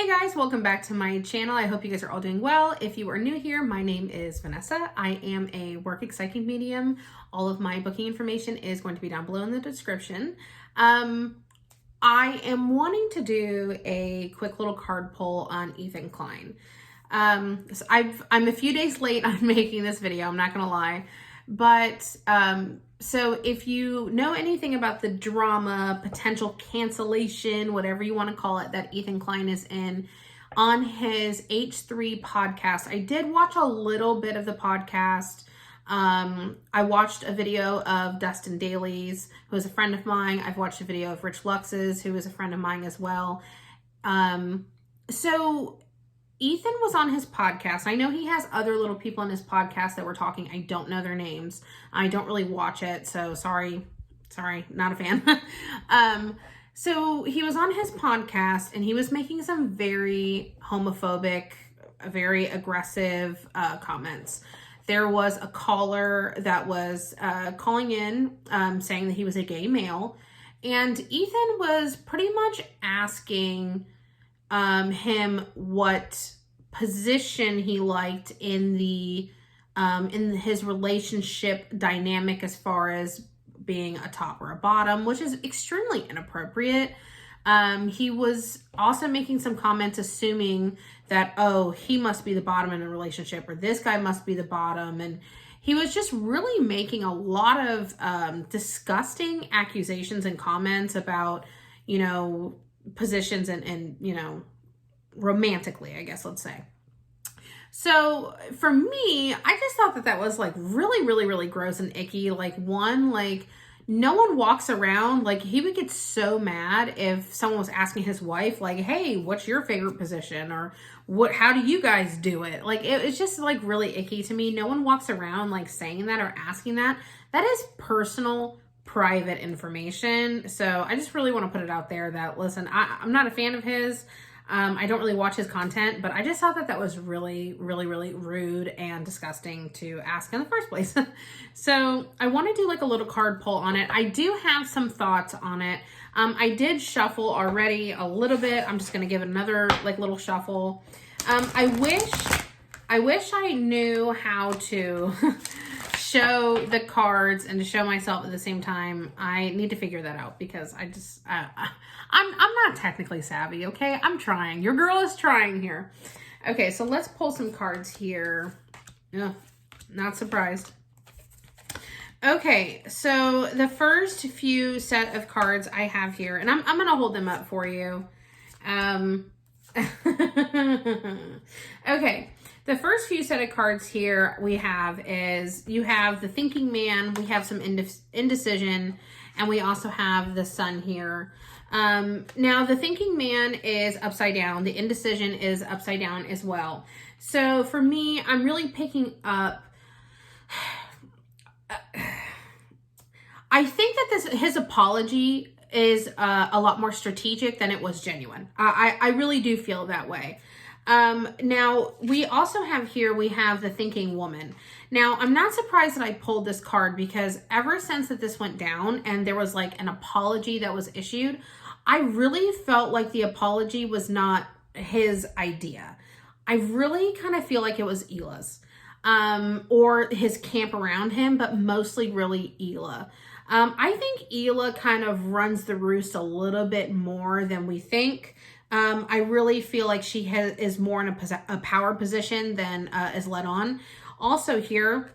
Hey guys, welcome back to my channel. I hope you guys are all doing well. If you are new here, my name is Vanessa. I am a work psychic medium. All of my booking information is going to be down below in the description. I am wanting to do a quick little card pull on Ethan Klein. So I'm a few days late on making this video, I'm not gonna lie. But so if you know anything about the drama, potential cancellation, whatever you want to call it, that Ethan Klein is in on his H3 podcast. I did watch a little bit of the podcast. I watched a video of Dustin Daly's, who is a friend of mine. I've watched a video of Rich Lux's, who is a friend of mine as well. So Ethan was on his podcast. I know he has other little people on his podcast that were talking. I don't know their names. I don't really watch it, so sorry, not a fan. So he was on his podcast and he was making some very homophobic, very aggressive comments. There was a caller that was calling in saying that he was a gay male, and Ethan was pretty much asking him what position he liked in the in his relationship dynamic as far as being a top or a bottom, which is extremely inappropriate. He was also making some comments assuming that, oh, he must be the bottom in a relationship, or this guy must be the bottom, and he was just really making a lot of disgusting accusations and comments about, you know, positions and you know, romantically, I guess, let's say. So for me, I just thought that that was like really gross and icky. Like, one, like, no one walks around, like, he would get so mad if someone was asking his wife, like, hey, what's your favorite position? Or how do you guys do it? Like, it's just like really icky to me. No one walks around like saying that or asking that. That is personal, private information. So I just really want to put it out there that, listen, I'm not a fan of his. I don't really watch his content, but I just thought that that was really rude and disgusting to ask in the first place. So I want to do like a little card pull on it. I do have some thoughts on it. I did shuffle already a little bit. I'm just going to give it another like little shuffle. I wish I knew how to show the cards and to show myself at the same time. I need to figure that out because I just, I'm not technically savvy, okay? I'm trying. Your girl is trying here. Okay, so let's pull some cards here. Ugh, not surprised. Okay, so the first few set of cards I have here, and I'm going to hold them up for you. Okay. The first few set of cards here we have is, you have the thinking man, we have some indecision, and we also have the sun here. Now the thinking man is upside down. The indecision is upside down as well. So for me, I'm really picking up, I think that his apology is a lot more strategic than it was genuine. I really do feel that way. Now we also have here, we have the thinking woman. Now I'm not surprised that I pulled this card because ever since that this went down and there was like an apology that was issued, I really felt like the apology was not his idea. I really kind of feel like it was Hila's, or his camp around him, but mostly really Hila. I think Hila kind of runs the roost a little bit more than we think. I really feel like she is more in a power position than is let on. Also here,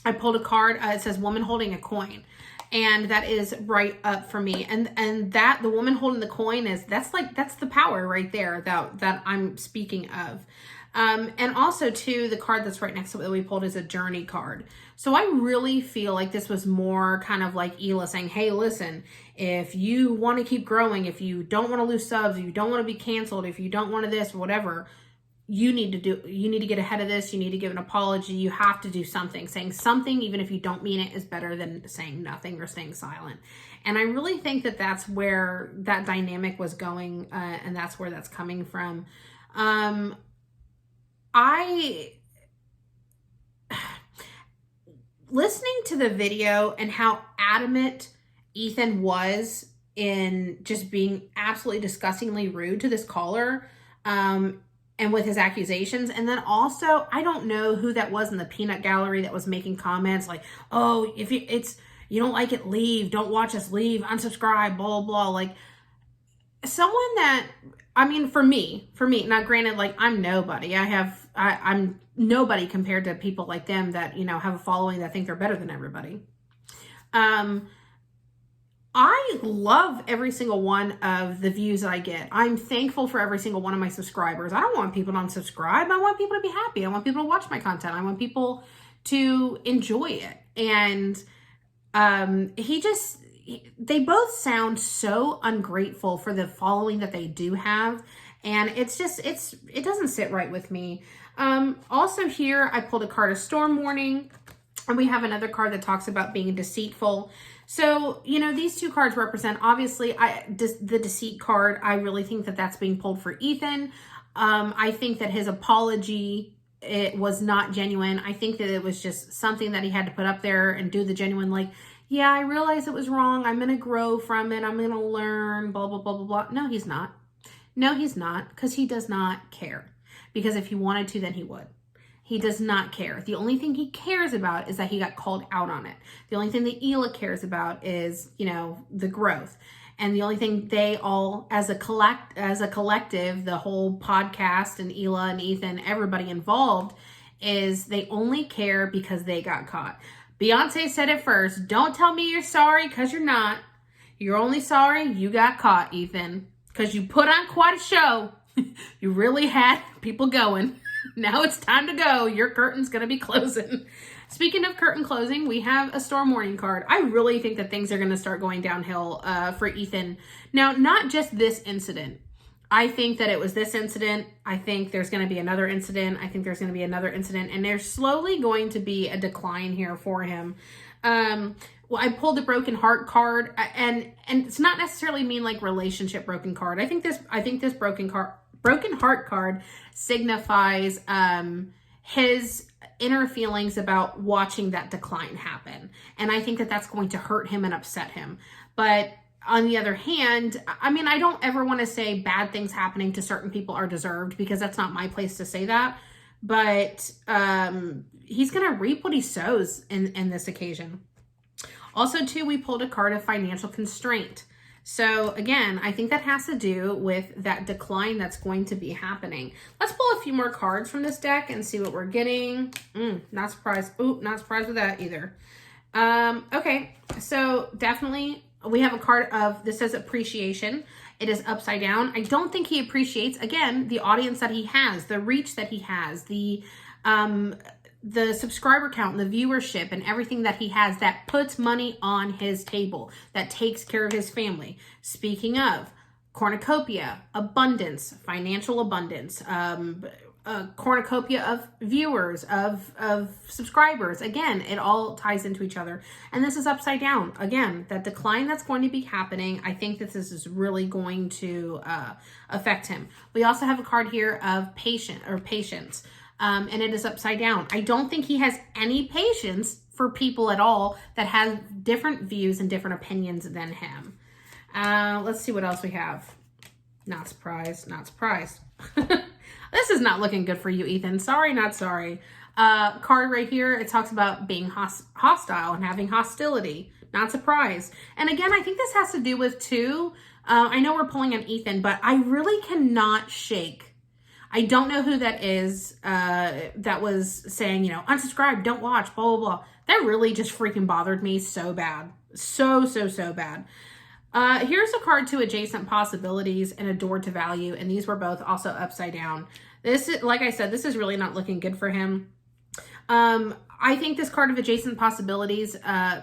I pulled a card. It says woman holding a coin. And that is right up for me. And that the woman holding the coin that's the power right there that I'm speaking of. And also too, the card that's right next to it that we pulled is a journey card. So I really feel like this was more kind of like Hila saying, hey, listen, if you want to keep growing, if you don't want to lose subs, if you don't want to be canceled, if you don't want to this or whatever, you need to get ahead of this. You need to give an apology. You have to do something. Saying something, even if you don't mean it, is better than saying nothing or staying silent. And I really think that that's where that dynamic was going, and that's where that's coming from. Listening to the video and how adamant Ethan was in just being absolutely disgustingly rude to this caller, and with his accusations. And then also, I don't know who that was in the peanut gallery that was making comments like, oh, if you don't like it, leave, don't watch us, leave, unsubscribe, blah, blah, blah. Like, someone that, I mean, for me, now granted, like, I'm nobody. I'm nobody compared to people like them that, have a following that think they're better than everybody. I love every single one of the views that I get. I'm thankful for every single one of my subscribers. I don't want people to unsubscribe. I want people to be happy. I want people to watch my content. I want people to enjoy it. And they both sound so ungrateful for the following that they do have. And it doesn't sit right with me. Also here, I pulled a card of storm warning, and we have another card that talks about being deceitful. So, these two cards represent, obviously, the deceit card. I really think that that's being pulled for Ethan. I think that his apology, it was not genuine. I think that it was just something that he had to put up there and do the genuine, like, yeah, I realize it was wrong. I'm going to grow from it. I'm going to learn, blah, blah, blah, blah, blah. No, he's not. No, he's not, because he does not care. Because if he wanted to, then he would. He does not care. The only thing he cares about is that he got called out on it. The only thing that Hila cares about is, the growth. And the only thing they all, as a collective, the whole podcast and Hila and Ethan, everybody involved, is they only care because they got caught. Beyonce said it first. Don't tell me you're sorry, because you're not. You're only sorry you got caught, Ethan. Because you put on quite a show. You really had people going. Now it's time to go. Your curtain's going to be closing. Speaking of curtain closing, we have a storm warning card. I really think that things are going to start going downhill for Ethan. Now, not just this incident. I think that it was this incident. I think there's going to be another incident. I think there's going to be another incident. And there's slowly going to be a decline here for him. Well, I pulled the broken heart card. And it's not necessarily mean like relationship broken card. I think this broken heart card signifies his inner feelings about watching that decline happen. And I think that that's going to hurt him and upset him. But on the other hand, I mean, I don't ever want to say bad things happening to certain people are deserved, because that's not my place to say that. But he's going to reap what he sows in this occasion. Also, too, we pulled a card of financial constraint. So again, I think that has to do with that decline that's going to be happening. Let's pull a few more cards from this deck and see what we're getting. Not surprised. Ooh, not surprised with that either. Okay, so definitely we have a card of, this says appreciation. It is upside down. I don't think he appreciates, again, the audience that he has, the reach that he has, the subscriber count and the viewership and everything that he has that puts money on his table, that takes care of his family. Speaking of cornucopia, abundance, financial abundance, a cornucopia of viewers, of subscribers. Again, it all ties into each other. And this is upside down. Again, that decline that's going to be happening, I think that this is really going to affect him. We also have a card here of patience. And it is upside down. I don't think he has any patience for people at all that have different views and different opinions than him. Let's see what else we have. Not surprised, not surprised. This is not looking good for you, Ethan. Sorry, not sorry. Card right here, it talks about being hostile and having hostility. Not surprised. And again, I think this has to do with too, I know we're pulling on Ethan, but I really cannot shake. I don't know who that is that was saying, unsubscribe, don't watch, blah, blah, blah. That really just freaking bothered me so bad. So bad. Here's a card to adjacent possibilities and a door to value. And these were both also upside down. This is, like I said, this is really not looking good for him. I think this card of adjacent possibilities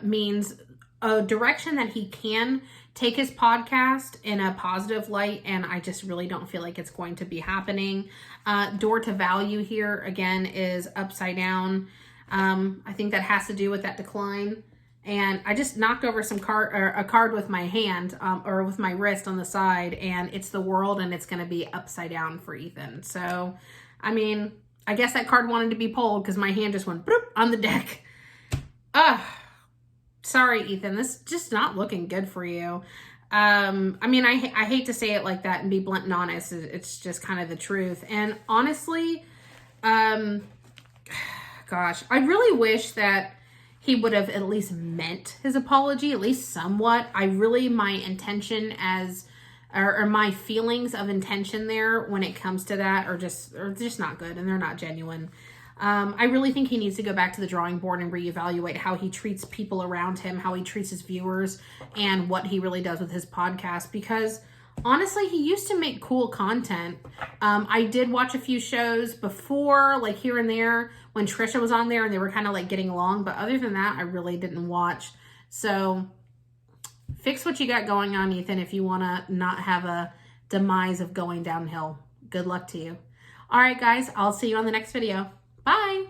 means a direction that he can take his podcast in a positive light, and I just really don't feel like it's going to be happening. Door to value here, again, is upside down. I think that has to do with that decline. And I just knocked over a card with my hand or with my wrist on the side, and it's the world, and it's going to be upside down for Ethan. So, I mean, I guess that card wanted to be pulled because my hand just went boop on the deck. Sorry, Ethan. This is just not looking good for you. I mean, I hate to say it like that and be blunt and honest. It's just kind of the truth. And honestly, gosh, I really wish that he would have at least meant his apology, at least somewhat. My intention or my feelings of intention there when it comes to that are just not good, and they're not genuine. I really think he needs to go back to the drawing board and reevaluate how he treats people around him, how he treats his viewers, and what he really does with his podcast, because honestly, he used to make cool content. I did watch a few shows before, like here and there, when Trisha was on there and they were kind of like getting along, but other than that, I really didn't watch. So fix what you got going on, Ethan, if you want to not have a demise of going downhill. Good luck to you. All right, guys, I'll see you on the next video. Bye.